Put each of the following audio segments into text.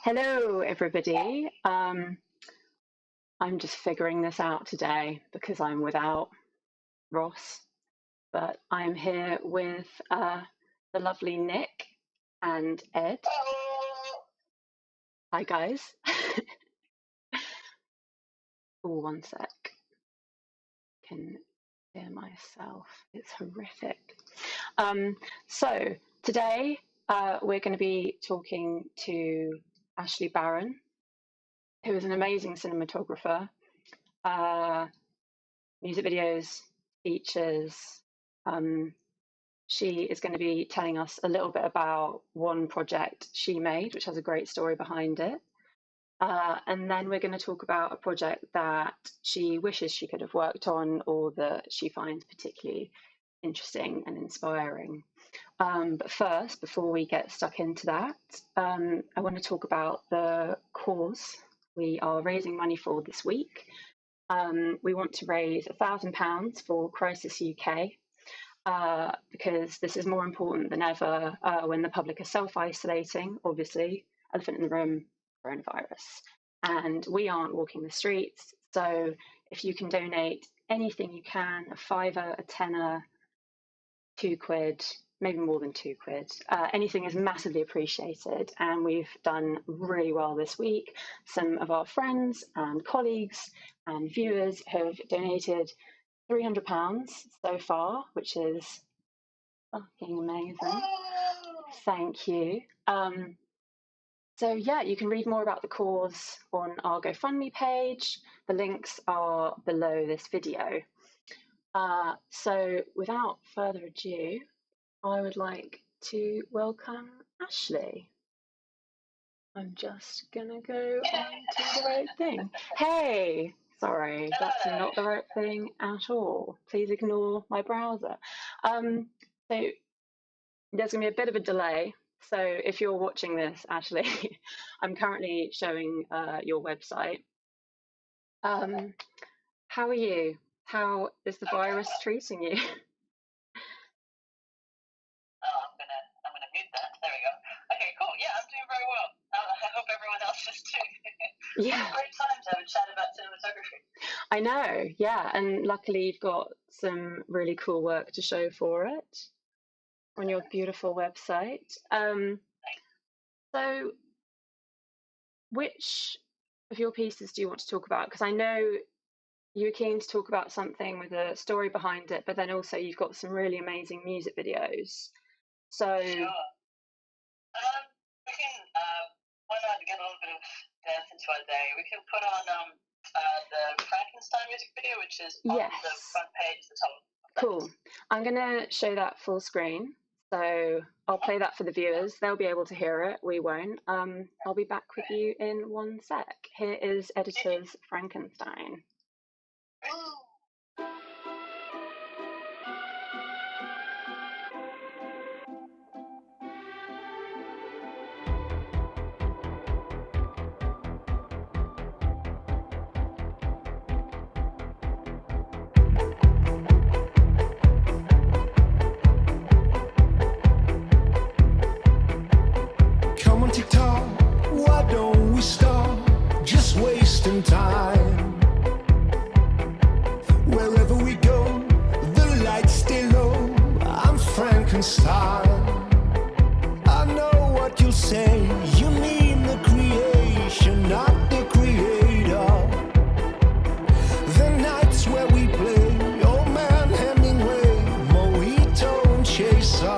Hello, everybody. I'm just figuring this out today because I'm without Ross, but I'm here with the lovely Nick and Ed. Hi, guys. Oh, one sec. Can hear myself. It's horrific. So today we're going to be talking to Ashley Barron, who is an amazing cinematographer, music videos, features. She is going to be telling us a little bit about one project she made, which has a great story behind it. And then we're going to talk about a project that she wishes she could have worked on or that she finds particularly interesting and inspiring. But first, before we get stuck into that, I want to talk about the cause we are raising money for this week. We want to raise £1,000 for Crisis UK because this is more important than ever when the public are self-isolating, obviously, elephant in the room, coronavirus, and we aren't walking the streets. So if you can donate anything you can, a fiver, a tenner, £2, maybe more than £2, anything is massively appreciated. And we've done really well this week. Some of our friends and colleagues and viewers have donated £300 so far, which is fucking amazing. Thank you. So yeah, you can read more about the cause on our GoFundMe page. The links are below this video. So without further ado, I would like to welcome Ashley. I'm just gonna go on to the right thing. Hey, sorry, that's not the right thing at all. Please ignore my browser. So there's gonna be a bit of a delay. So if you're watching this, Ashley, I'm currently showing your website. How are you? How is the virus treating you? I'm gonna mute that. There we go. Okay, cool. Yeah, I'm doing very well. I hope everyone else is too. Yeah. What a great time to have a chat about cinematography. I know, yeah, and luckily you've got some really cool work to show for it on your beautiful website. So which of your pieces do you want to talk about? Because I know you were keen to talk about something with a story behind it, but then also you've got some really amazing music videos. So sure. We can, why not get a little bit of dance into our day? We can put on the Frankenstein music video, which is on the front page, the top. Cool. I'm going to show that full screen. So I'll play that for the viewers. They'll be able to hear it. We won't. I'll be back with you in one sec. Here is Editor's Frankenstein. Come on TikTok, why don't we stop just wasting time? Wherever we go, the lights stay low. I'm Frankenstein. I know what you'll say. You mean the creation, not the creator. The nights where we play, old man Hemingway, Mojito and Chaser.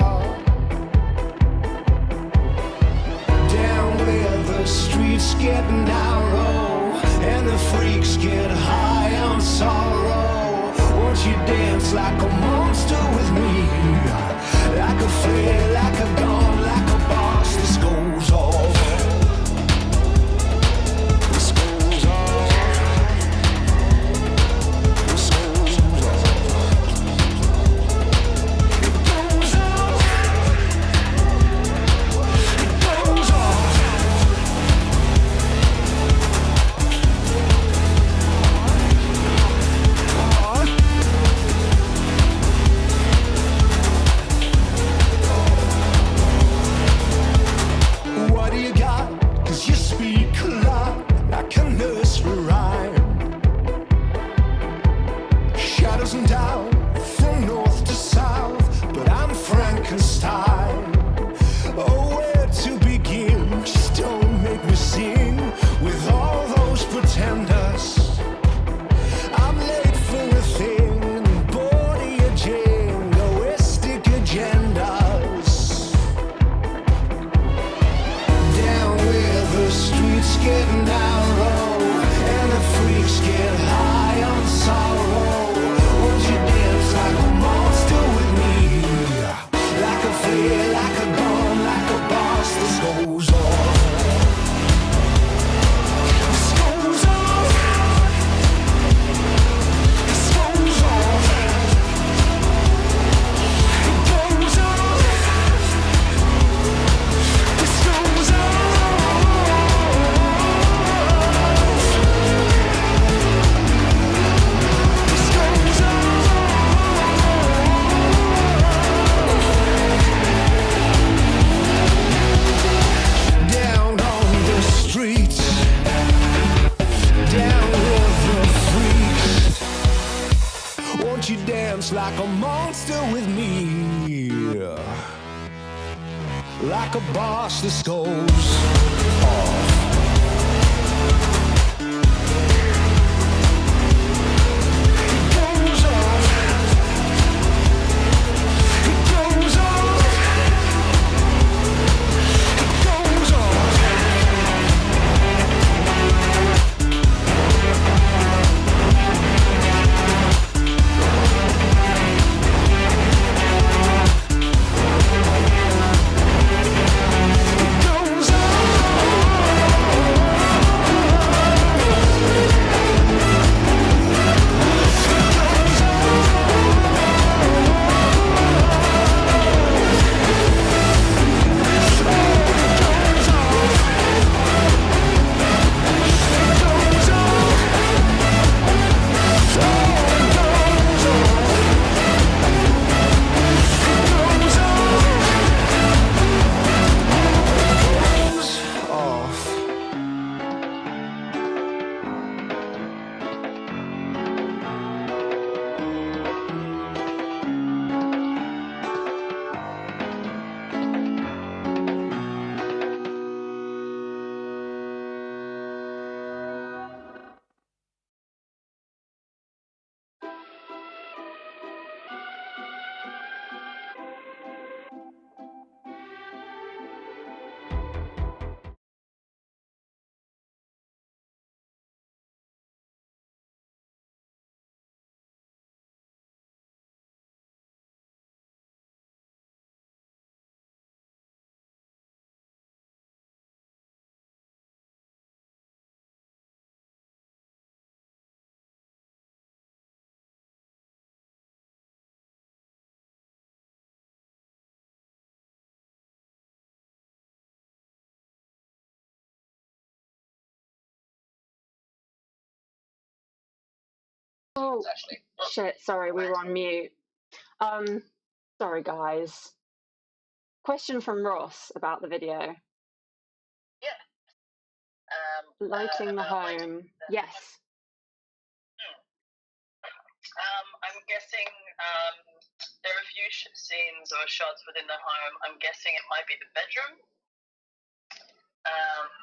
Down where the streets get narrow and the freaks get high on sorrow. Won't you dance like a monster with me? Like a flare, like a gun, like a box. This goes off. This goes off. This goes off. It goes off. It goes off. dance like a monster with me, like a boss that goes off. Oh, shit, sorry, we were on mute. Sorry, guys. Question from Ross about the video. Yeah. Lighting the home. Yes. I'm guessing there are a few scenes or shots within the home. I'm guessing it might be the bedroom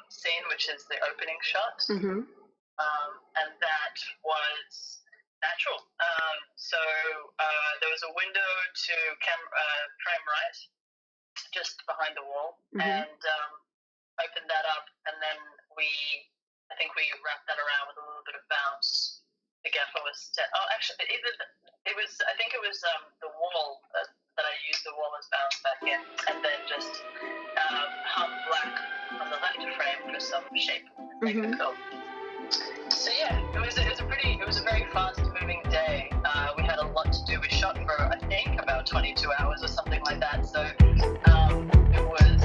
scene, which is the opening shot. Mm-hmm. And that was natural. So there was a window to frame right, just behind the wall, and opened that up, and then I think we wrapped that around with a little bit of bounce. The gaffer was set. Oh, actually, I think it was the wall that I used the wall as bounce back in, and then just hung black on the left frame for some shape. So yeah, it was a very fast moving day. We had a lot to do. We shot for I think about 22 hours or something like that. So it was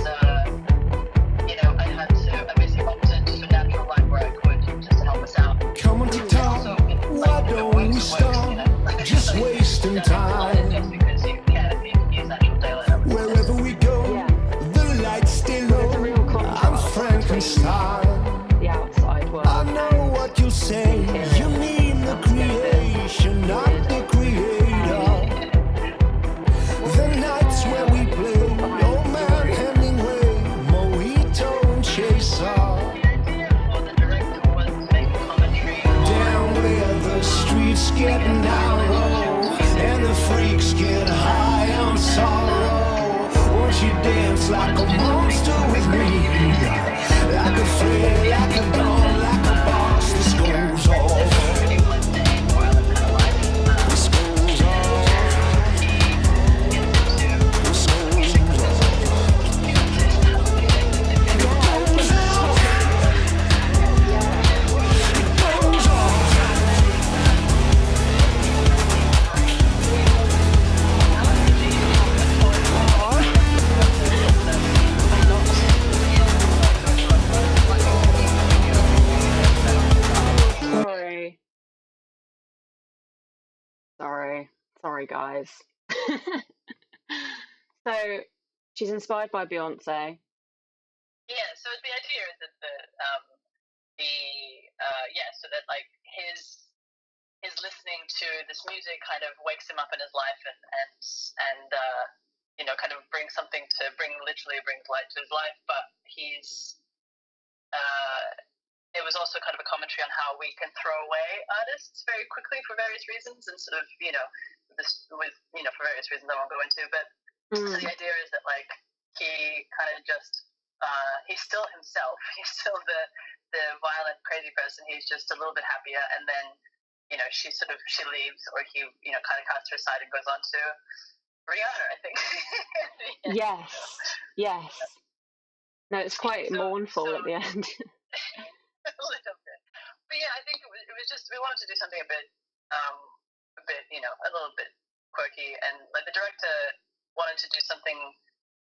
I basically opted for natural light where I could just to help us out. Come on to town, why don't we stop? Just wasting time. Just because you can use natural daylight. Wherever we go, the lights stay low. I'm Frankenstein. The outside world. I know what you'll say. You mean the creation, not the creator. The nights where we play, old man Hemingway, Mojito and Chaser. The director was making commentary down where the streets get narrow and the freaks get high on sorrow. Won't you dance like a monster with me? Like a flare, like a dawn, like a boss. This goes off. This goes off. This goes Sorry, guys. So she's inspired by Beyonce. Yeah, so the idea is that so that like his listening to this music kind of wakes him up in his life and kind of brings literally brings light to his life. But it was also kind of a commentary on how we can throw away artists very quickly for various reasons, and sort of, for various reasons I won't go into, but so the idea is that, like, he kind of just, he's still himself. He's still the violent, crazy person. He's just a little bit happier, and then, she leaves, or he, kind of casts her aside and goes on to Rihanna, I think. Yes. No, it's quite mournful at the end. A little bit. But yeah, I think it was just, we wanted to do something a little bit quirky, and like the director wanted to do something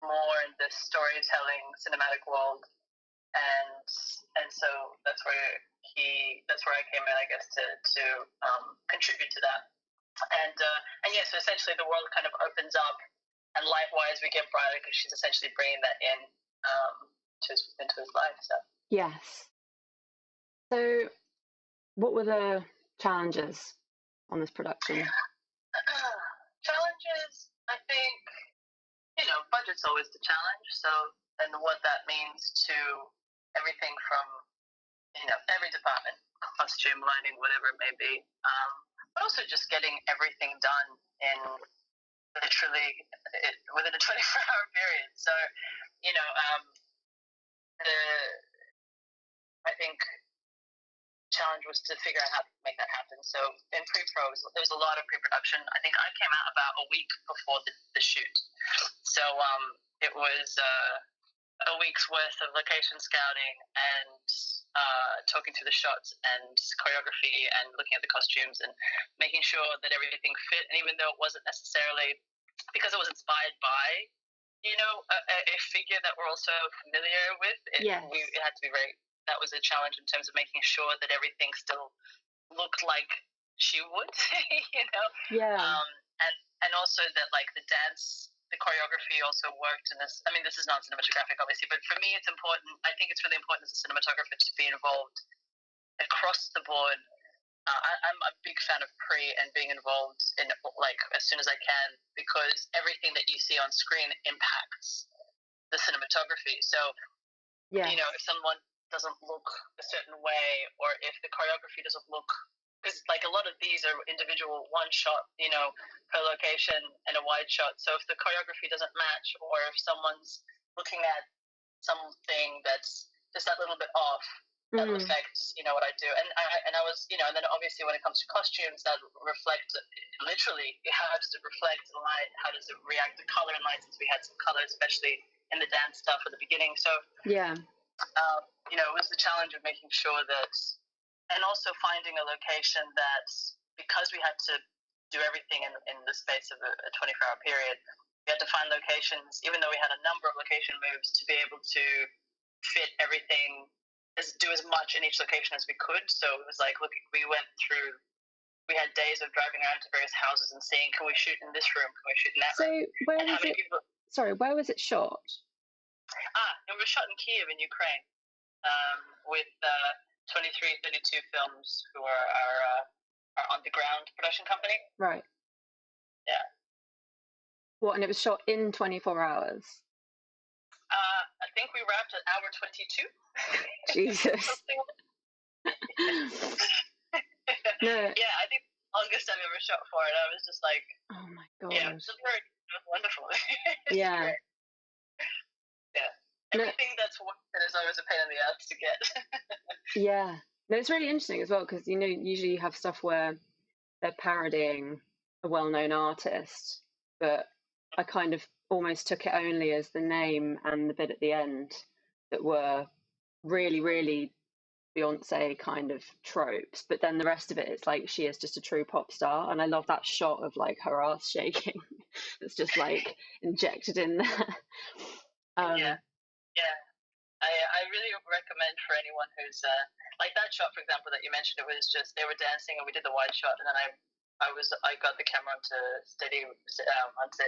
more in this storytelling cinematic world, and so that's where I came in, I guess, to contribute to that. And so essentially the world kind of opens up, and life-wise we get brighter because she's essentially bringing that into his life. So yes. So what were the challenges on this production? Challenges, I think, budget's always the challenge. So, and what that means to everything from, every department, costume, lighting, whatever it may be, but also just getting everything done in literally within a 24-hour period. So, I think challenge was to figure out how to make that happen. So in pre-pro, there was a lot of pre-production. I think I came out about a week before the shoot. So it was a week's worth of location scouting and talking through the shots and choreography and looking at the costumes and making sure that everything fit. And even though it wasn't necessarily, because it was inspired by, a figure that we're also familiar with, it had to be that was a challenge in terms of making sure that everything still looked like she would, and also that, like, the dance, the choreography also worked in this. I mean, this is not cinematographic, obviously, but for me it's important. I think it's really important as a cinematographer to be involved across the board. I'm a big fan of pre and being involved in, like, as soon as I can, because everything that you see on screen impacts the cinematography. So, if someone doesn't look a certain way, or if the choreography doesn't look, because, like, a lot of these are individual one shot, per location and a wide shot. So if the choreography doesn't match, or if someone's looking at something that's just that little bit off, that'll affect, what I do. And I was, and then obviously when it comes to costumes, that reflect literally, how does it reflect the light? How does it react to color and light, since we had some color, especially in the dance stuff at the beginning. So it was the challenge of making sure that, and also finding a location that, because we had to do everything in the space of a 24-hour period, we had to find locations, even though we had a number of location moves, to be able to fit everything, do as much in each location as we could. So it was like, look, we had days of driving around to various houses and seeing, can we shoot in this room? Can we shoot in that room? Where was it shot? It was shot in Kiev in Ukraine, with 2332 Films, who are our on-the-ground production company. Right. Yeah. What, and it was shot in 24 hours? I think we wrapped at hour 22. Jesus. No. Yeah, I think the longest I've ever shot for it. I was just like, oh my god. Yeah, it was wonderful. Yeah. Great. Yeah. Everything that's worth it is always a pain in the ass to get. Yeah. No, it's really interesting as well, because, usually you have stuff where they're parodying a well-known artist, but I kind of almost took it only as the name and the bit at the end that were really, really Beyonce kind of tropes, but then the rest of it, it's like she is just a true pop star. And I love that shot of, like, her ass shaking. It's just, like, injected in there. Yeah. I really recommend for anyone who's like that shot, for example, that you mentioned. It was just, they were dancing and we did the wide shot, and then I got the camera onto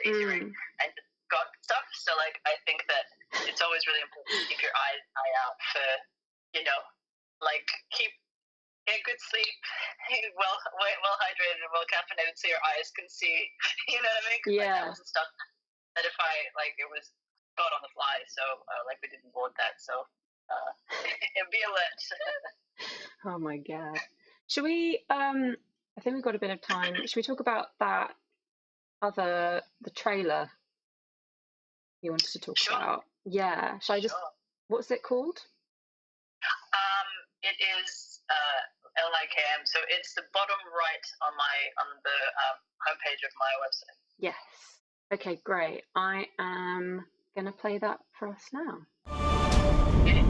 easy rig and got stuff. So, like, I think that it's always really important to keep your eye out for, like, keep get good sleep, well hydrated and well caffeinated, so your eyes can see. You know what I mean? 'Cause, like, that was the stuff that if I it was got on the fly, so we didn't board that, so be alert. Oh my God. Should we? I think we've got a bit of time. Should we talk about the trailer you wanted to talk about? Yeah. Shall I just? What's it called? It is LIKM. So it's the bottom right on the homepage of my website. Yes. Okay, great. I am gonna play that for us now. Okay.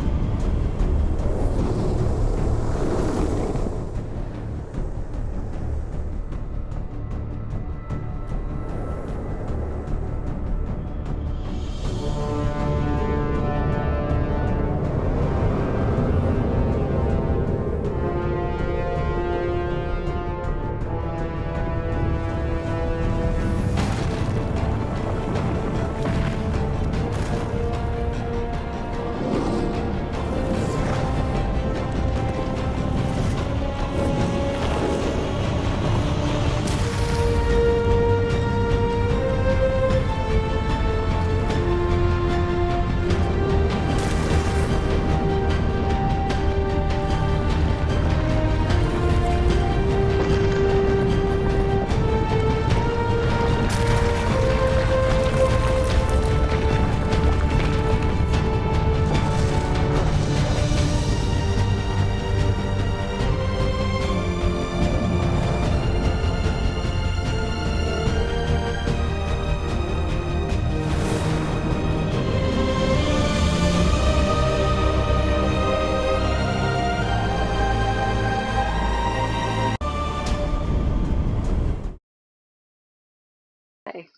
Okay.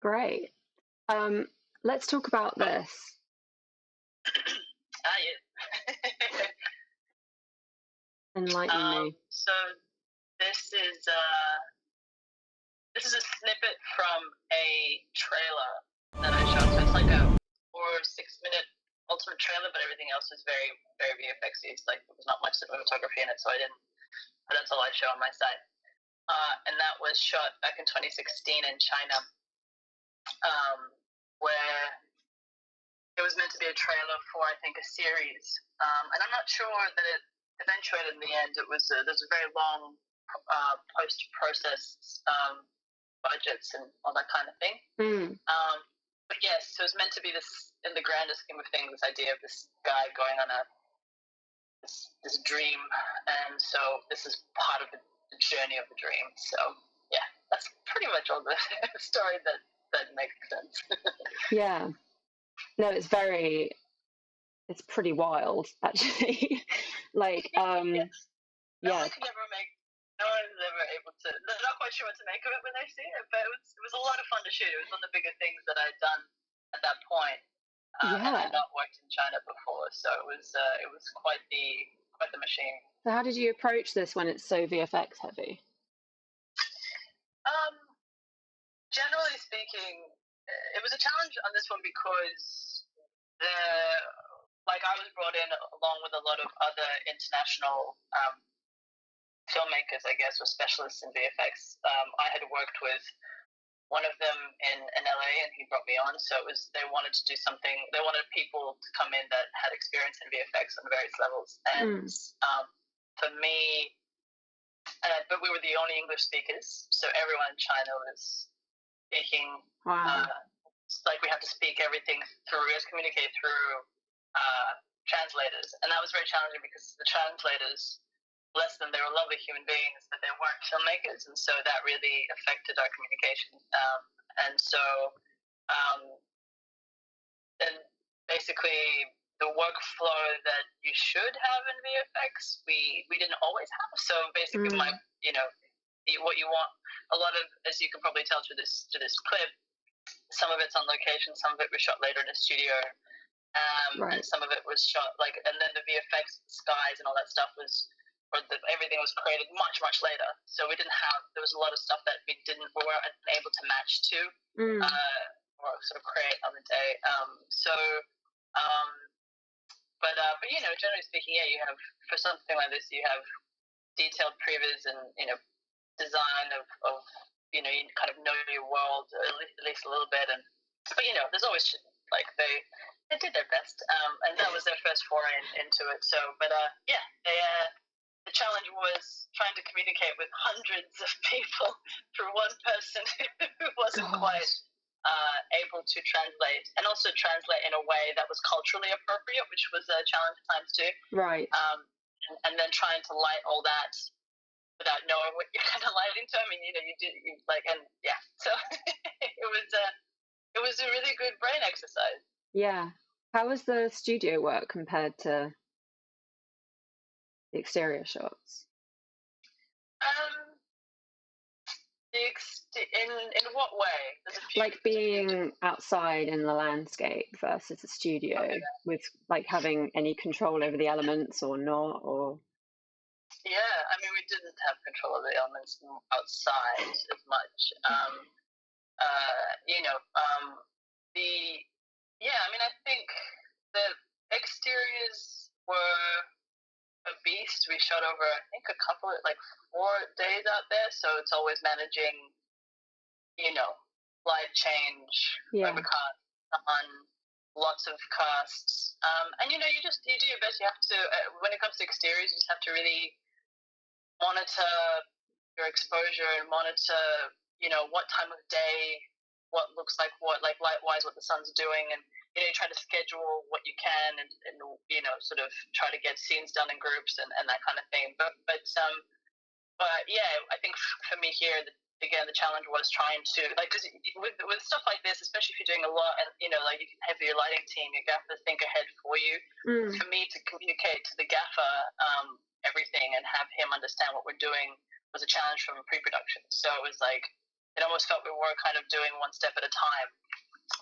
Great. Let's talk about this. Yeah. Enlighten me. So this is a snippet from a trailer that I shot. So it's like a 4 or 6 minute ultimate trailer, but everything else is very, very VFXy. It's like there was not much cinematography in it, so that's all I show on my site. And that was shot back in 2016 in China, where it was meant to be a trailer for, I think, a series. And I'm not sure that it eventuated in the end. There's a very long post-process budgets and all that kind of thing. But yes, so it was meant to be this, in the grander scheme of things, this idea of this guy going on this dream, and so this is part of the journey of the dream. So yeah, that's pretty much all the story that makes sense. Yeah. No, it's pretty wild, actually. Like, yes. No yeah. one is ever able to. They're not quite sure what to make of it when they see it, but it was a lot of fun to shoot. It was one of the bigger things that I'd done at that point, and I'd not worked in China before, so it was quite the machine. So how did you approach this when it's so VFX heavy? Generally speaking, it was a challenge on this one because I was brought in along with a lot of other international filmmakers, I guess, or specialists in VFX. I had worked with one of them in LA, and he brought me on. So they wanted to do something. They wanted people to come in that had experience in VFX on various levels. And for me, but we were the only English speakers, so everyone in China was speaking. Wow. We had to speak everything through. We had to communicate through translators, and that was very challenging because the translators, bless them, they were lovely human beings, but they weren't filmmakers, and so that really affected our communication. And basically the workflow that you should have in VFX, we didn't always have. So basically, what you want, a lot of, as you can probably tell through this clip, some of it's on location, some of it was shot later in a studio. And some of it was shot and then the VFX skies and all that stuff everything was created much, much later. So there was a lot of stuff that we weren't able to match to, or sort of create on the day. but generally speaking, yeah, you have, for something like this, you have detailed previews and design of you kind of know your world at least a little bit, but there's always like they did their best, and that was their first foray into it. So, but the challenge was trying to communicate with hundreds of people through one person who wasn't quite able to translate, and also translate in a way that was culturally appropriate, which was a challenge at times too. Right. And then trying to light all that without knowing what you're kind of lighting to. I mean, so it was a really good brain exercise. Yeah. How was the studio work compared to the exterior shots? In what way? Like being outside in the landscape versus a studio, with like having any control over the elements or not, or. Yeah, I mean, we didn't have control of the elements outside as much. I think the exteriors were a beast. We shot over, I think, 4 days out there, so it's always managing, light change, overcast, on lots of casts, and you do your best. You have to, when it comes to exteriors, you just have to really monitor your exposure and monitor, what time of day, what looks like what, like light-wise, what the sun's doing, and you try to schedule what you can, and sort of try to get scenes done in groups and that kind of thing. But yeah, I think for me here, again, the challenge was trying to, because with stuff like this, especially if you're doing a lot, and you can have your lighting team, your gaffer think ahead for you. For me to communicate to the gaffer everything and have him understand what we're doing was a challenge from pre-production. So it was like, it almost felt we were kind of doing one step at a time,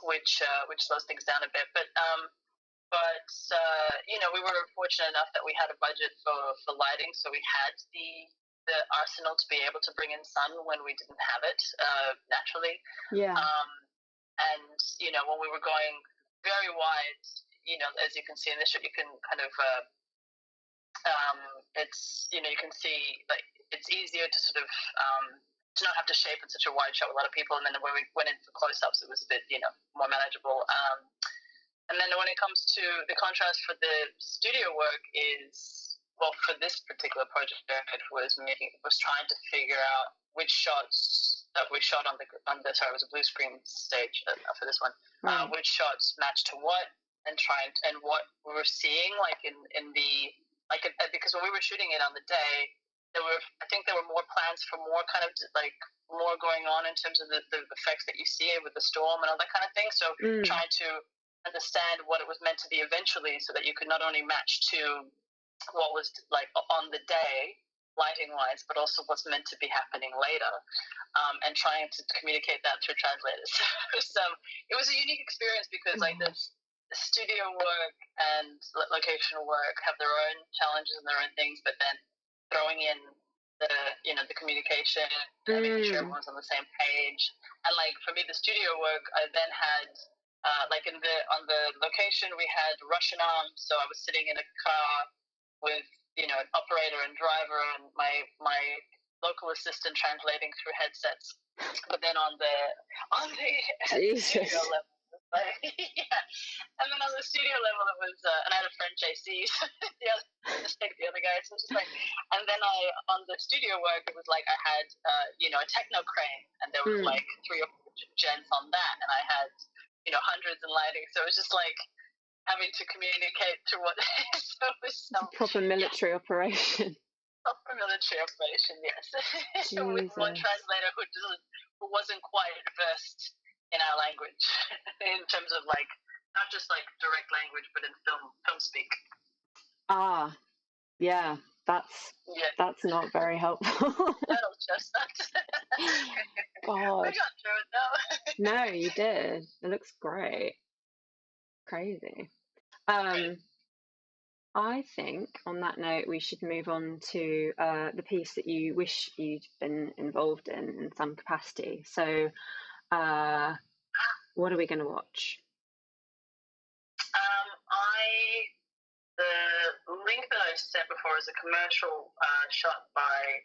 which slows things down a bit. But we were fortunate enough that we had a budget for lighting, so we had the arsenal to be able to bring in sun when we didn't have it naturally. Yeah. And when we were going very wide, as you can see in this shot, you can kind of you can see, like, it's easier to sort of to not have to shape in such a wide shot with a lot of people. And then when we went in for close-ups, it was a bit more manageable. And then when it comes to the contrast for the studio work is, well, for this particular project, was trying to figure out which shots that we shot on the sorry, it was a blue screen stage for this one. Right. Which shots matched to what, and what we were seeing, like in the, like, because when we were shooting it on the day, I think there were more plans for more kind of like more going on in terms of the effects that you see with the storm and all that kind of thing. So trying to understand what it was meant to be eventually, so that you could not only match to what was like on the day lighting wise, but also what's meant to be happening later, and trying to communicate that through translators. So it was a unique experience because like the studio work and locational work have their own challenges and their own things, but then throwing in the communication and making sure everyone's on the same page. And like for me, the studio work, I then had like on the location we had Russian arms, so I was sitting in a car with an operator and driver and my local assistant translating through headsets. But then on the studio level, and then on the studio level it was, and I had a friend JC, the other guy, so just like, and then on the studio work it was like I had a techno crane, and there was like 3 or 4 gents on that, and I had hundreds in lighting, so it was just like having to communicate through what so it was proper military operation. Proper military operation, yes. With one translator who wasn't quite versed in our language, in terms of like not just like direct language, but in film speak. Yeah, that's not very helpful. That'll just God. We got through it though. No, you did. It looks great. Crazy. I think on that note we should move on to the piece that you wish you'd been involved in some capacity. So what are we going to watch? link that I sent before is a commercial shot by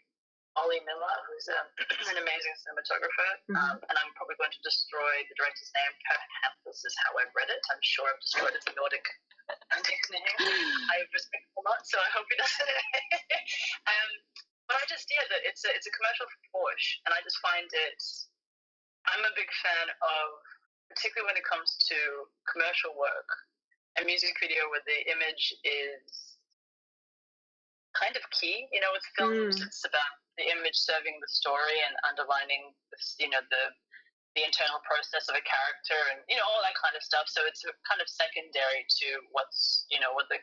Ollie Miller, who's an amazing cinematographer, and I'm probably going to destroy the director's name. Perhaps this is how I've read it. I'm sure I've destroyed his Nordic name. I respect him a lot, so I hope he doesn't. But it's a commercial for Porsche, and I just find it. I'm a big fan of, particularly when it comes to commercial work, a music video where the image is kind of key. You know, with films, it's about the image serving the story and underlining, the internal process of a character and, all that kind of stuff. So it's kind of secondary to what's, what the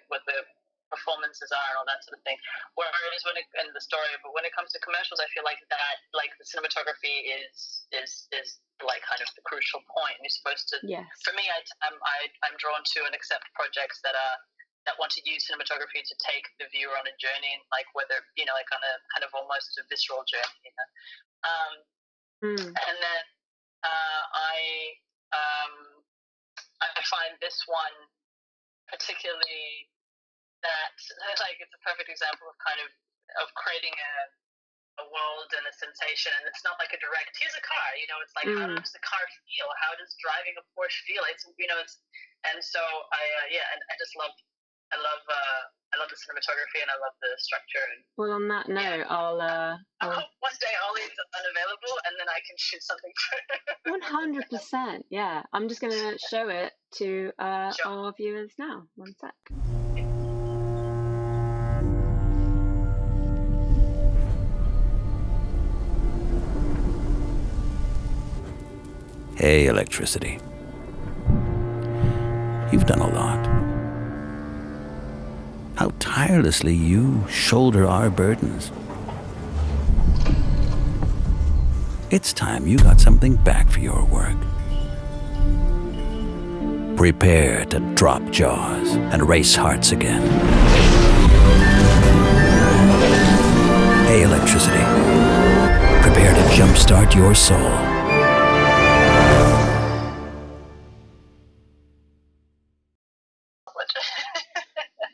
performances are and all that sort of thing. Whereas in the story, but when it comes to commercials, I feel like that, like the cinematography is like kind of the crucial point. And you're supposed to, for me, I'm drawn to and accept projects that want to use cinematography to take the viewer on a journey, and like whether, like on a kind of almost a visceral journey, And then I find this one particularly that, like, it's a perfect example of of creating a world and a sensation, and it's not like a direct, here's a car, it's like, how does the car feel? How does driving a Porsche feel? It's, and so I just love the cinematography, and I love the structure. And, well, on that note, I hope one day Ollie's unavailable, and then I can shoot something for 100%. Yeah, I'm just going to show it to our viewers now. One sec. Hey, electricity. You've done a lot. How tirelessly you shoulder our burdens. It's time you got something back for your work. Prepare to drop jaws and race hearts again. Hey, electricity. Prepare to jumpstart your soul.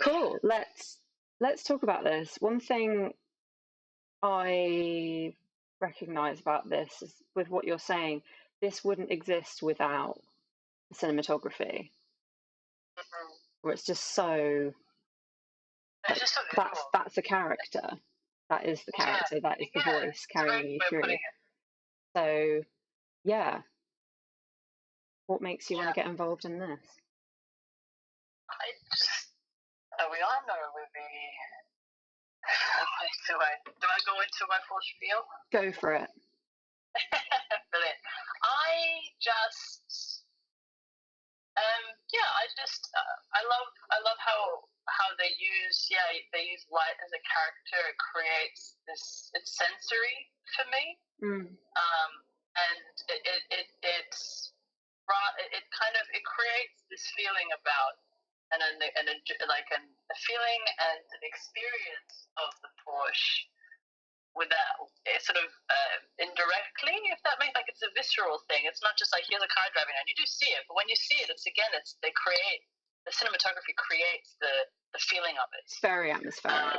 Cool. Let's talk about this. One thing I recognize about this is, with what you're saying, this wouldn't exist without cinematography. Where it's just so. That's a character. That is the character. That is the voice carrying you through. So, yeah. What makes you want to get involved in this? We all know with the. Do I go into my full spiel? Go for it. Brilliant. I love how they use light as a character. It creates this. It's sensory for me. And it creates this feeling about a feeling and an experience of the Porsche without sort of indirectly, if that makes, like, it's a visceral thing. It's not just like, here's a car driving around. You do see it, but when you see it, the cinematography creates the feeling of it. It's very atmospheric.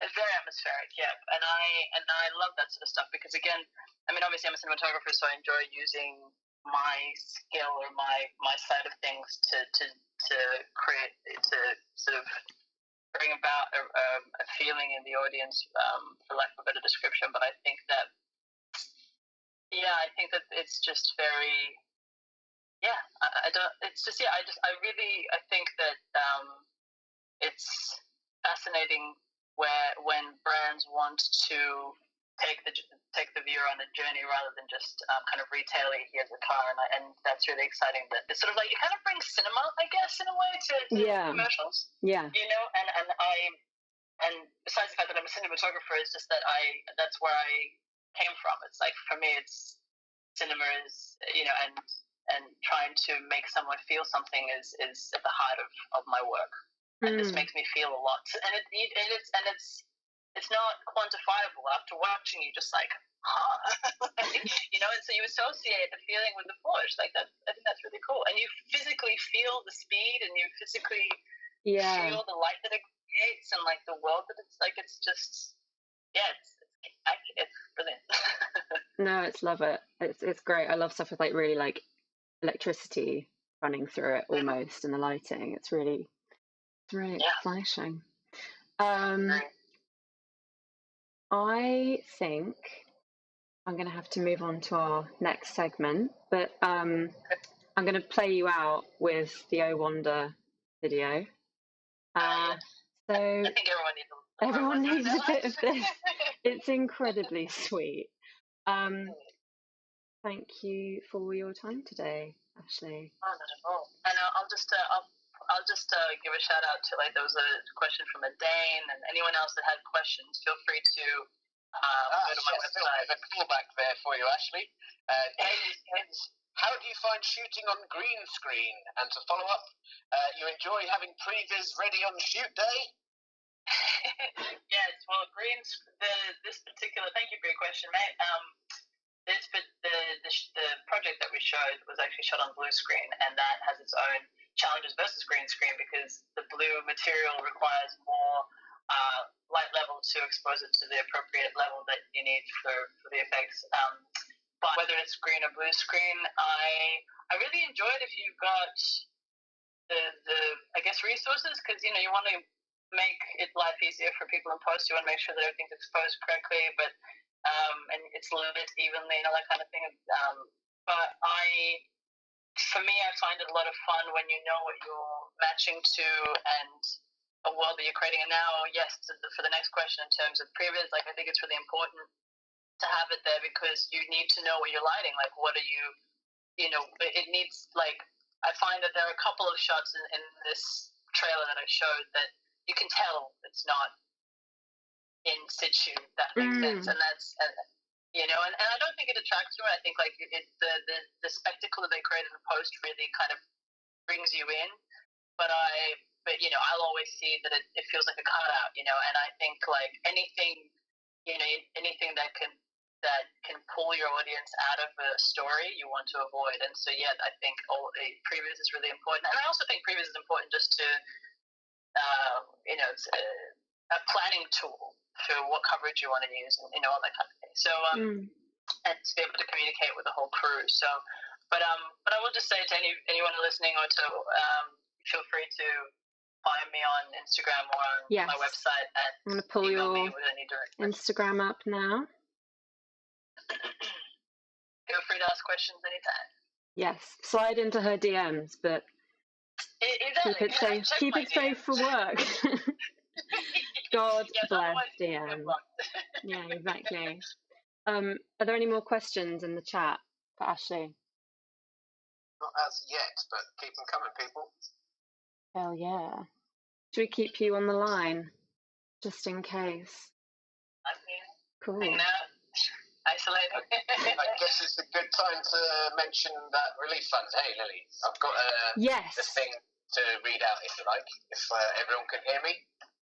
It's very atmospheric, yeah. And I love that sort of stuff because, again, I mean, obviously I'm a cinematographer, so I enjoy using my skill or my side of things to create, to sort of bring about a feeling in the audience, for lack of a better description. But I think that it's just very, I think that it's fascinating when brands want to take the viewer on a journey rather than just kind of retailing, here's a car, and that's really exciting. That it's sort of like, you kind of bring cinema, I guess, in a way to commercials. Yeah. And besides the fact that I'm a cinematographer, it's just that that's where I came from. It's like, for me, it's cinema is, and trying to make someone feel something is at the heart of my work. And this makes me feel a lot. And it's not quantifiable. After watching, you just like, and so you associate the feeling with the Porsche. Like, I think that's really cool. And you physically feel the speed, and you physically feel the light that it creates and like the world that it's like. It's just it's brilliant. No, love it. It's great. I love stuff with like really like electricity running through it almost, and the lighting. It's really exciting. I think I'm going to have to move on to our next segment, but I'm going to play you out with the Oh Wonder video. So I think everyone needs a bit of this. It's incredibly sweet. Thank you for your time today, Ashley. Oh, not at all. And I'll just give a shout out to, like, there was a question from a Dane, and anyone else that had questions, feel free to go to my website. There's a callback there for you, Ashley. How do you find shooting on green screen? And to follow up, you enjoy having previs ready on shoot day? Yes, well, this particular, thank you for your question, mate. The project that we showed was actually shot on blue screen, and that has its own challenges versus green screen, because the blue material requires more light level to expose it to the appropriate level that you need for the effects. But whether it's green or blue screen, I really enjoy it if you've got the I guess resources, because you want to make it life easier for people in post. You want to make sure that everything's exposed correctly, but and it's lit evenly and all that kind of thing. But for me, I find it a lot of fun when you know what you're matching to and a world that you're creating. And now, yes, for the next question in terms of previs, like, I think it's really important to have it there, because you need to know what you're lighting. Like, what are you, it needs, like, I find that there are a couple of shots in this trailer that I showed that you can tell it's not in situ. That makes sense. And that's, and I don't think it attracts you. I think, like, the spectacle that they create in the post really kind of brings you in. But I'll always see that it feels like a cutout, and I think, like, anything that can pull your audience out of a story, you want to avoid. And so, yeah, I think previs is really important. And I also think previs is important just to, it's a planning tool for what coverage you want to use, and all that kind of thing. So, and to be able to communicate with the whole crew. So, but I will just say to anyone listening, or to feel free to find me on Instagram or on my website. And I'm going to pull your Instagram up now. Feel free to ask questions anytime. Yes, slide into her DMs, but exactly. keep it safe for work. God bless DM. Yeah, exactly. Are there any more questions in the chat for Ashley? Not as yet, but keep them coming, people. Hell yeah. Should we keep you on the line, just in case? Cool. Isolated. I guess it's a good time to mention that relief fund. Hey, Lily, I've got a thing to read out, if you like, if everyone can hear me.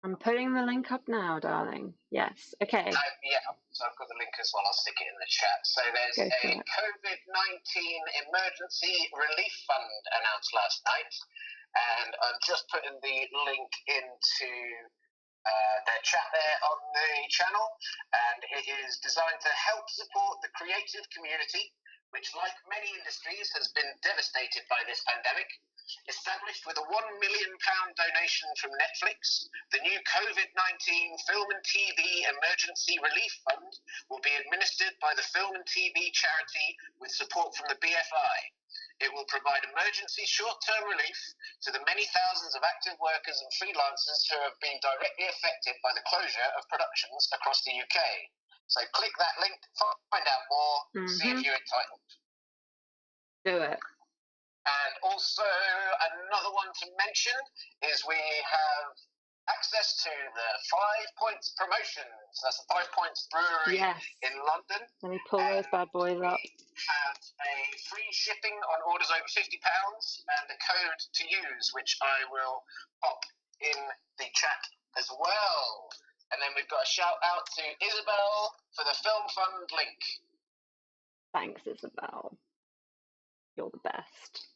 I'm putting the link up now, darling. Yes. Okay. So I've got the link as well. I'll stick it in the chat. So there's a COVID-19 emergency relief fund announced last night, and I'm just putting the link into their chat there on the channel, and it is designed to help support the creative community, which, like many industries, has been devastated by this pandemic. Established with a £1 million donation from Netflix, the new COVID-19 Film and TV Emergency Relief Fund will be administered by the Film and TV charity with support from the BFI. It will provide emergency short-term relief to the many thousands of active workers and freelancers who have been directly affected by the closure of productions across the UK. So click that link, find out more, see if you're entitled. Do it. And also, another one to mention is we have access to the 5 Points promotions. That's the 5 Points Brewery in London. Let me pull those bad boys up. We have a free shipping on orders over £50 and a code to use, which I will pop in the chat as well. And then we've got a shout out to Isabel for the Film Fund link. Thanks, Isabel. You're the best.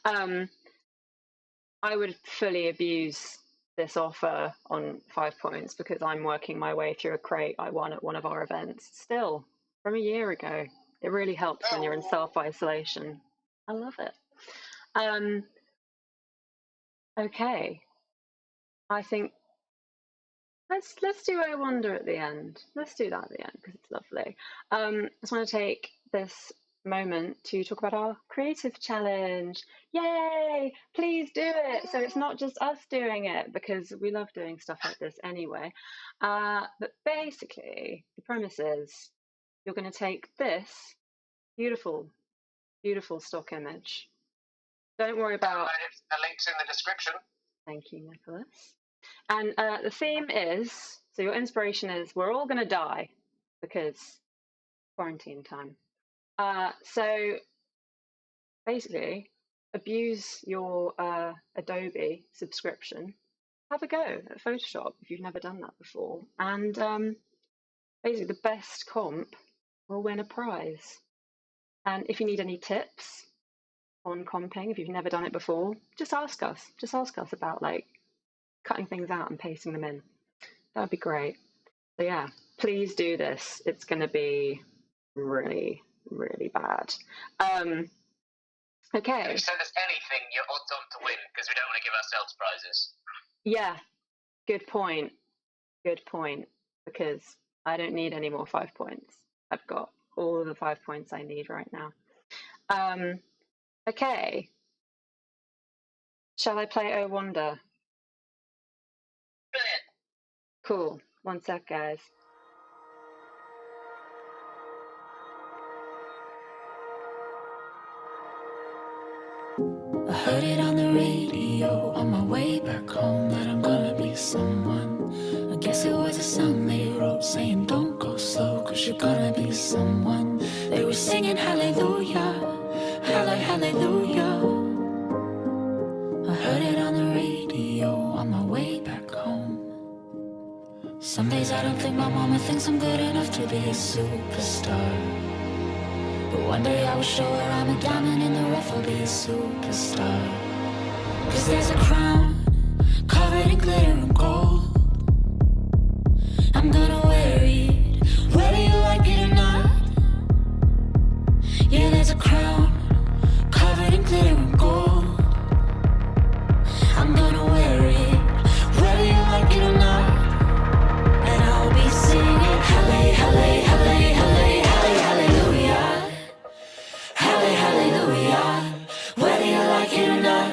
I would fully abuse this offer on 5 points because I'm working my way through a crate I won at one of our events. Still, from a year ago. It really helps when you're in self-isolation. I love it. Okay. I think let's do I Wonder at the end. Let's do that at the end because it's lovely. I just want to take this moment to talk about our creative challenge. Yay! Please do it. So it's not just us doing it because we love doing stuff like this anyway. But basically, the premise is you're going to take this beautiful, beautiful stock image. Don't worry about... The link's in the description. Thank you, Nicholas. And the theme is, so your inspiration is, we're all going to die because quarantine time. So basically, abuse your Adobe subscription. Have a go at Photoshop if you've never done that before. And basically, the best comp will win a prize. And if you need any tips on comping, if you've never done it before, just ask us. Just ask us about like cutting things out and pasting them in. That would be great. So yeah, please do this. It's going to be really, really bad. Okay. If you send us anything, you're odds on to win because we don't want to give ourselves prizes. Yeah, good point. Good point. Because I don't need any more 5 points. I've got all of the 5 points I need right now. Okay. Shall I play Oh Wonder? Brilliant. Cool. 1 sec, guys. I heard it on the radio on my way back home that I'm gonna be someone. I guess it was a song they wrote saying don't go slow cause you're gonna be someone. They were singing hallelujah, hallelujah. I heard it on the radio on my way back home. Some days I don't think my mama thinks I'm good enough to be a superstar. But one day I will show her I'm a diamond in the rough, I'll be a superstar. Cause there's a crown covered in glitter and gold. I'm gonna wear it, whether you like it or not. Yeah, there's a crown covered in glitter and gold. I'm gonna wear it, whether you like it or not. And I'll be singing halle, halle, halle, halle, halle, hallelujah. Halle, hallelujah, whether you like it or not.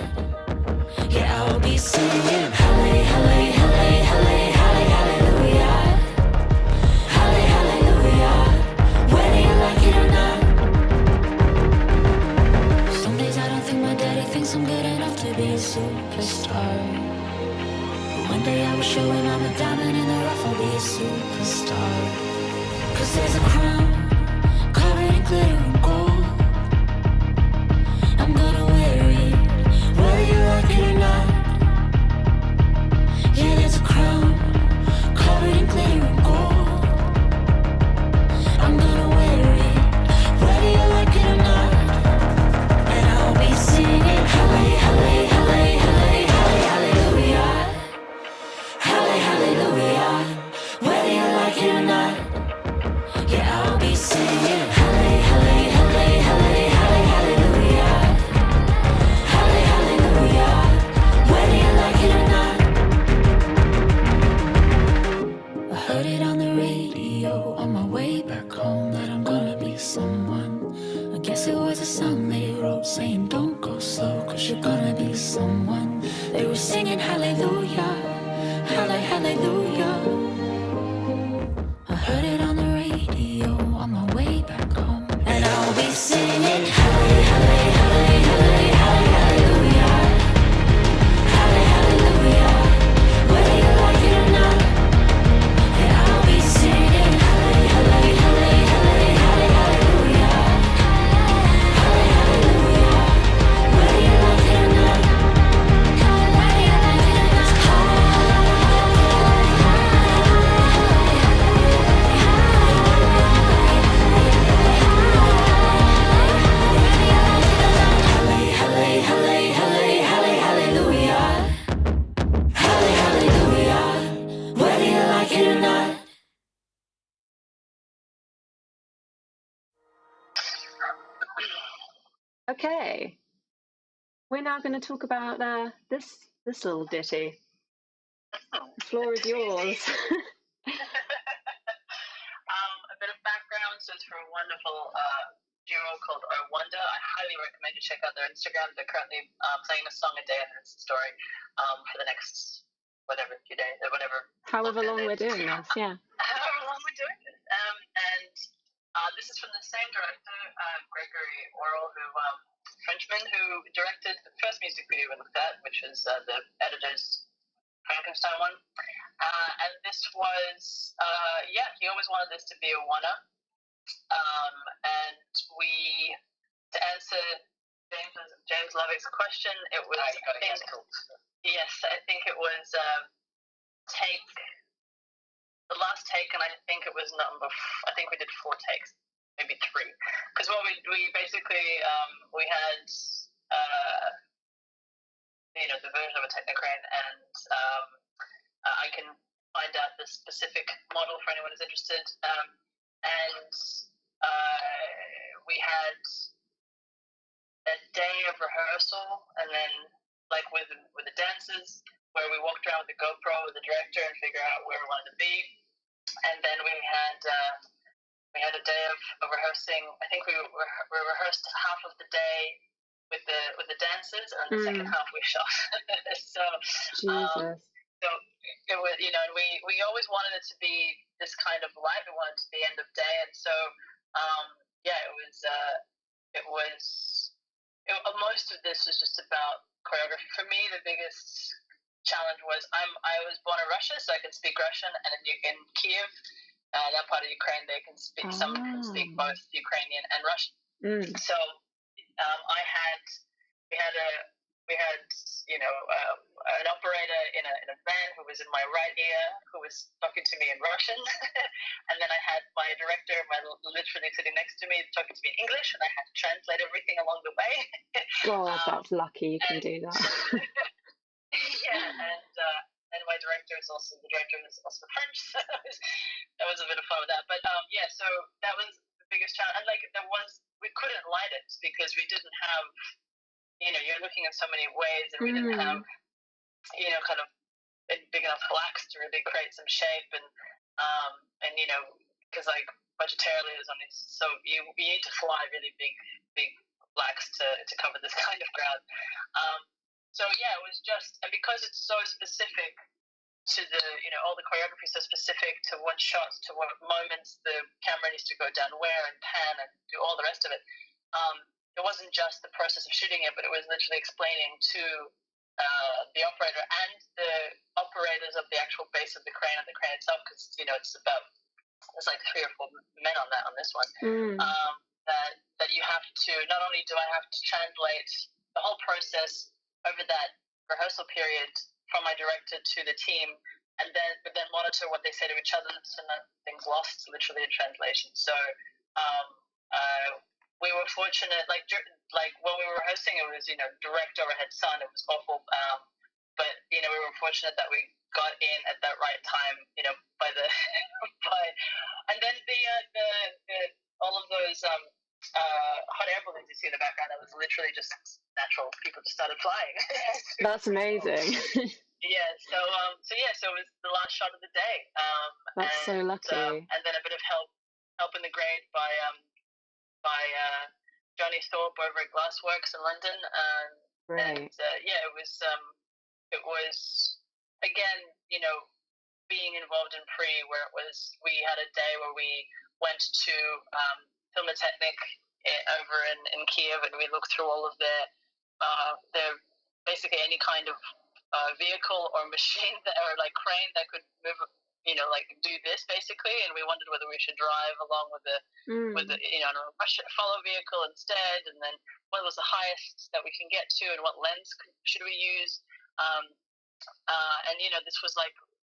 Yeah, I'll be singing halle, halle, halle, halle, halle, hallelujah. Halle, hallelujah, whether you like it or not. Some days I don't think my daddy thinks I'm good enough to be a superstar. But one day I will show him I'm a diamond in the rough, I'll be a superstar. Cause there's a crown covered in glitter and gold. I'm gonna wear it, whether you like it or not. Yeah, there's a crown covered in glitter and gold. I'm gonna wear it, whether you like it or not. And I'll be singing halle, halle, halle, halle, halle, hallelujah. Halle, hallelujah, whether you like it or not. Yeah, I'll be singing halle, halle, halle, halle, halle, hallelujah. Halle, hallelujah, whether you like it or not. I heard it on the radio on my way back home that I'm gonna be someone. I guess it was a song they wrote saying don't go slow cause you're gonna be someone. They were singing hallelujah, halle, hallelujah. I heard it on the radio on my way back home. And I'll be singing halle, halle, halle, halle, halle, hallelujah. Halle, hallelujah, whether you like it or not. And I'll be singing halle, halle, halle, halle, halle, hallelujah. Halle, hallelujah, whether you like it or not. Whether you like it or not. Okay. We're now going to talk about this little ditty. The floor is yours. A bit of background. So it's for a wonderful duo called Oh Wonder. I highly recommend you check out their Instagram. They're currently playing a song a day on Insta story for the next few days, however long we're doing this, yeah. However long we're doing this. And this is from the same director, Gregory Orwell, Frenchman, who directed the first music video we looked at, which is the editor's Frankenstein one. And this was, he always wanted this to be a one-up. And to answer James Lovick's question, it was, yes, I think it was the last take, and I think it was I think we did 4 takes, maybe 3. Because what we basically, we had, the version of a Technocrane, and I can find out the specific model for anyone who's interested. And we had a day of rehearsal, and then like with the dancers, where we walked around with the GoPro with the director and figure out where we wanted to be. And then we had a day of rehearsing. I think we rehearsed half of the day with the dancers, and the second half we shot. So it was, we always wanted it to be this kind of live. We wanted it to be end of day, and so most of this was just about choreography. For me, the biggest challenge was I was born in Russia, so I can speak Russian, and in Kiev, that part of Ukraine, they can speak. Some can speak both Ukrainian and Russian. So we had an operator in a van who was in my right ear, who was talking to me in Russian, and then I had my director, literally sitting next to me, talking to me in English, and I had to translate everything along the way. God, that's lucky you can do that. Yeah, and my director is also French, so that was a bit of fun with that. But so that was the biggest challenge. And we couldn't light it because we didn't have, you're looking at so many ways, and we didn't have, kind of big enough blacks to really create some shape, and because budgetarily there's only so you need to fly really big blacks to cover this kind of ground. So yeah, it was just, and because it's so specific to the, all the choreography is so specific to what shots, to what moments the camera needs to go down where and pan and do all the rest of it. It wasn't just the process of shooting it, but it was literally explaining to the operator and the operators of the actual base of the crane and the crane itself, because there's like 3 or 4 men on this one. That you have to, not only do I have to translate the whole process over that rehearsal period from my director to the team, but then monitor what they say to each other, so nothing's lost, literally in translation. So we were fortunate, like when we were rehearsing, it was direct overhead sun. It was awful, but we were fortunate that we got in at that right time, and then the all of those hot air balloons you see in the background, that was literally just natural. People just started flying. That's amazing. Yeah. So it was the last shot of the day. That's so lucky. And then a bit of help in the grade by Johnny Thorpe over at Glassworks in London. Right. It was again, being involved in where we had a day where we went to Cinematographer over in Kiev, and we looked through all of their basically any kind of vehicle or machine or crane that could move, do this basically, and we wondered whether we should drive along with the a Russian follow vehicle instead, and then what was the highest that we can get to, and what lens should we use, and this was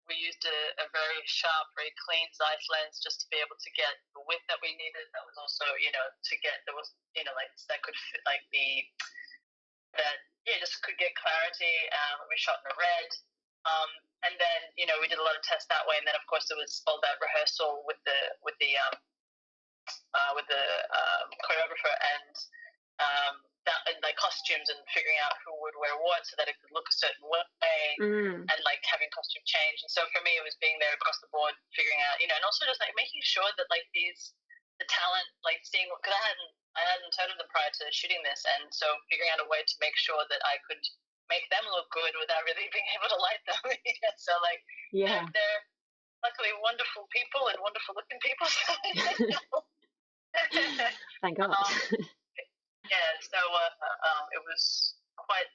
we used a very sharp, very clean Zeiss lens just to be able to get the width that we needed. That was also, that could fit just could get clarity. We shot in a red. And then, we did a lot of tests that way. And then of course there was all that rehearsal with the choreographer and like costumes and figuring out who would wear what so that it could look a certain way, and like having costume change. And so for me, it was being there across the board, figuring out, and also just like making sure that like the talent, like seeing, because I hadn't heard of them prior to shooting this, and so figuring out a way to make sure that I could make them look good without really being able to like them. So like, they're luckily wonderful people and wonderful looking people. Thank God. So it was quite,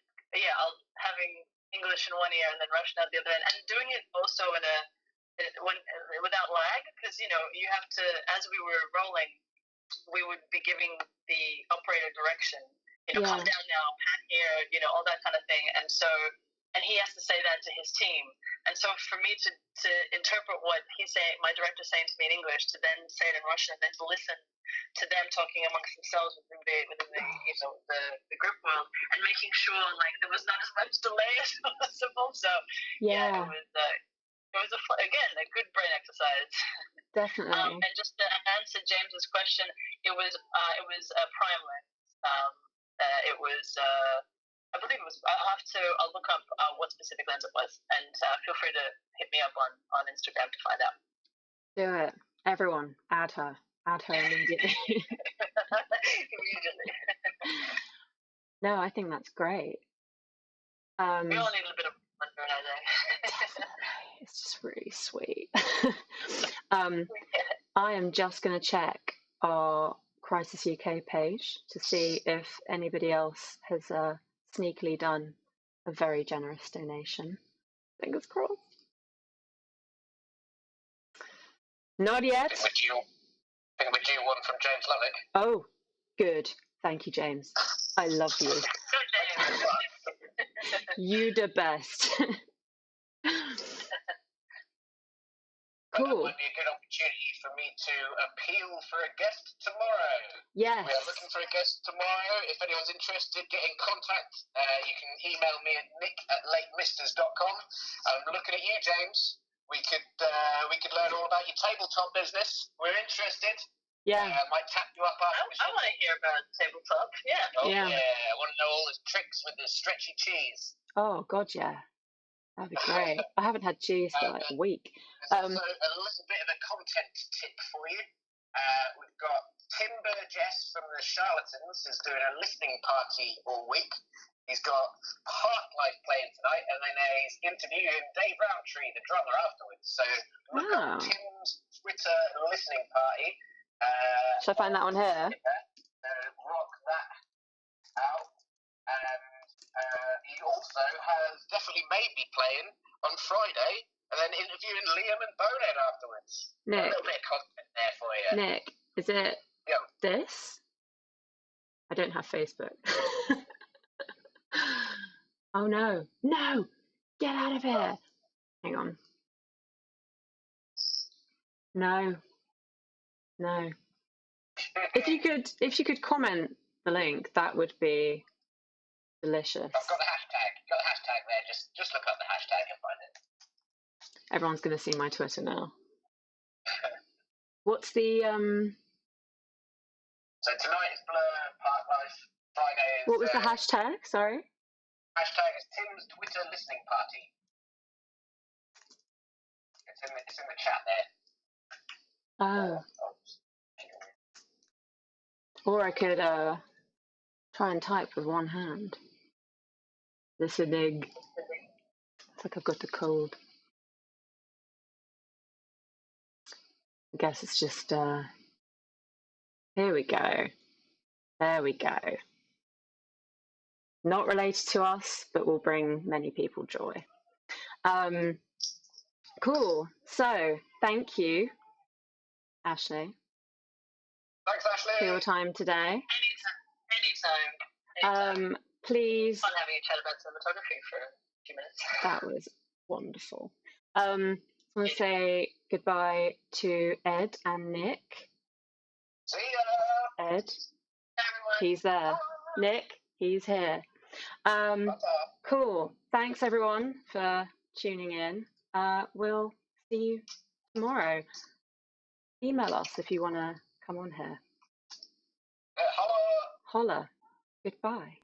having English in one ear and then Russian out the other end, and doing it also without lag, because you have to, as we were rolling, we would be giving the operator direction, calm down now, pan here, all that kind of thing, and he has to say that to his team. And so for me to interpret what he's saying, my director's saying to me in English, to then say it in Russian, and then to listen to them talking amongst themselves within the group world, and making sure like there was not as much delay as possible. So it was again a good brain exercise. Definitely. And just to answer James's question, it was prime lens. It was. I believe it was. I'll look up what specific lens it was, and feel free to hit me up on Instagram to find out. Do it, everyone. Add her immediately. Immediately. No, I think that's great. We all need a little bit of fun during our day. It's just really sweet. I am just going to check our Crisis UK page to see if anybody else has sneakily done a very generous donation. Fingers crossed. Not yet. I think we're due one from James Lovick. Oh, good. Thank you, James. I love you. You the best. Cool. That might be a good opportunity for me to appeal for a guest tomorrow. Yes. We are looking for a guest tomorrow. If anyone's interested, get in contact. You can email me at nick@latemisters.com. I'm looking at you, James. We could learn all about your tabletop business. We're interested. Yeah. Might tap you up after. I want to hear about tabletop. Yeah. Oh yeah. I want to know all the tricks with the stretchy cheese. Oh God, yeah. That'd be great. I haven't had cheese for like a week. There's also a little bit of a content tip for you. We've got Tim Burgess from the Charlatans is doing a listening party all week. He's got Heartlife playing tonight, and then he's interviewing Dave Roundtree, the drummer, afterwards. So look up Tim's Twitter listening party. Shall I find that one here? Rock that out. And he also has definitely made me playing on Friday, and then interviewing Liam and Bonehead afterwards. Nick. A little bit of content there for you. Nick, is it this? I don't have Facebook. Oh no. No! Get out of here. Hang on. No. If you could comment the link, that would be delicious. I've got the hashtag there. Just look up the hashtag and find it. Everyone's going to see my Twitter now. What's the So tonight is Blur, Parklife. Friday is. What was the hashtag? Sorry. Hashtag is Tim's Twitter listening party. It's in the chat there. Oh. Or I could try and type with one hand. Listening. It's like I've got a cold. I guess it's just here we go. There we go. Not related to us, but will bring many people joy. Cool. So thank you, Ashley. Thanks, Ashley. For your time today. Anytime. Please. Fun having a chat about cinematography for a few minutes. That was wonderful. I want to say goodbye to Ed and Nick. See ya. Ed, he's there. Nick, he's here. Cool. Thanks everyone for tuning in. We'll see you tomorrow. Email us if you want to come on here. Holla. Holla. Goodbye.